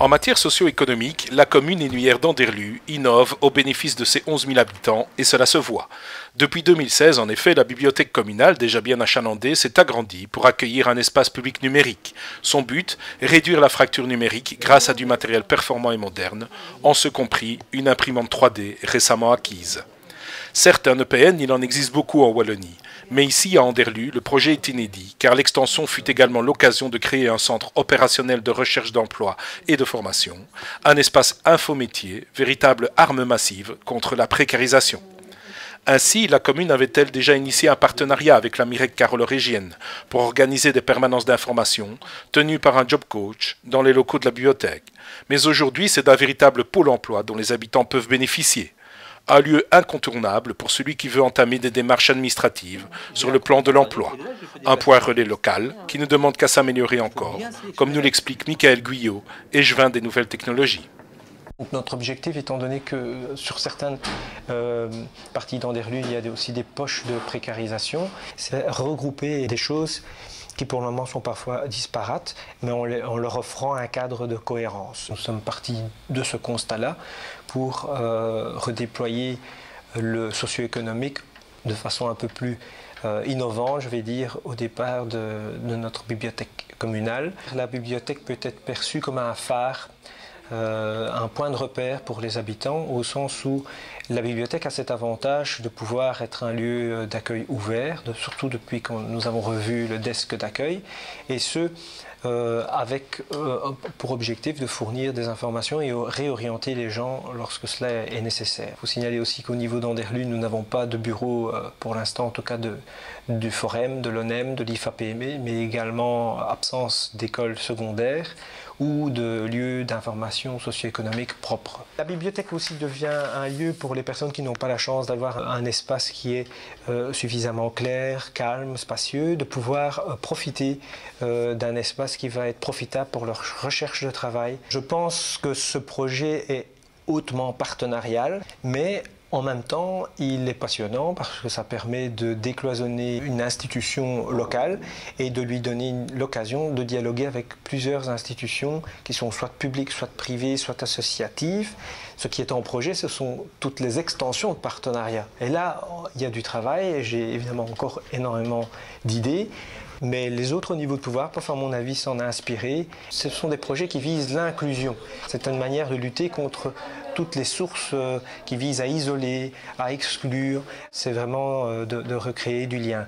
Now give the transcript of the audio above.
En matière socio-économique, la commune énuyère d'Anderlu innove au bénéfice de ses 11 000 habitants et cela se voit. Depuis 2016, en effet, la bibliothèque communale, déjà bien achalandée, s'est agrandie pour accueillir un espace public numérique. Son but, réduire la fracture numérique grâce à du matériel performant et moderne, en ce compris une imprimante 3D récemment acquise. Certes, un EPN, il en existe beaucoup en Wallonie. Mais ici, à Anderlu, le projet est inédit, car l'extension fut également l'occasion de créer un centre opérationnel de recherche d'emploi et de formation, un espace infométier, véritable arme massive contre la précarisation. Ainsi, la commune avait-elle déjà initié un partenariat avec la MIREC carolo-régienne pour organiser des permanences d'information tenues par un job coach dans les locaux de la bibliothèque. Mais aujourd'hui, c'est d'un véritable pôle emploi dont les habitants peuvent bénéficier. Un lieu incontournable pour celui qui veut entamer des démarches administratives sur le plan de l'emploi. Un point relais local qui ne demande qu'à s'améliorer encore, comme nous l'explique Michael Guyot, échevin des nouvelles technologies. Donc notre objectif, étant donné que sur certaines parties d'Anderlu, il y a aussi des poches de précarisation, c'est regrouper des choses qui pour le moment sont parfois disparates, mais en leur offrant un cadre de cohérence. Nous sommes partis de ce constat-là pour redéployer le socio-économique de façon un peu plus innovante, je vais dire, au départ de notre bibliothèque communale. La bibliothèque peut être perçue comme un phare, un point de repère pour les habitants, au sens où la bibliothèque a cet avantage de pouvoir être un lieu d'accueil ouvert, surtout depuis que nous avons revu le desk d'accueil, et ce, avec pour objectif de fournir des informations et réorienter les gens lorsque cela est nécessaire. Il faut signaler aussi qu'au niveau d'Anderlu, nous n'avons pas de bureau, pour l'instant en tout cas, du Forem, de l'ONEM, de l'IFAPME, mais également absence d'école secondaire ou de lieux d'information socio-économique propres. La bibliothèque aussi devient un lieu pour les personnes qui n'ont pas la chance d'avoir un espace qui est suffisamment clair, calme, spacieux, de pouvoir profiter d'un espace qui va être profitable pour leur recherche de travail. Je pense que ce projet est hautement partenarial, mais en même temps, il est passionnant parce que ça permet de décloisonner une institution locale et de lui donner l'occasion de dialoguer avec plusieurs institutions qui sont soit publiques, soit privées, soit associatives. Ce qui est en projet, ce sont toutes les extensions de partenariat. Et là, il y a du travail et j'ai évidemment encore énormément d'idées. Mais les autres niveaux de pouvoir peuvent, à mon avis, s'en inspirer. Ce sont des projets qui visent l'inclusion. C'est une manière de lutter contre toutes les sources qui visent à isoler, à exclure. C'est vraiment de recréer du lien.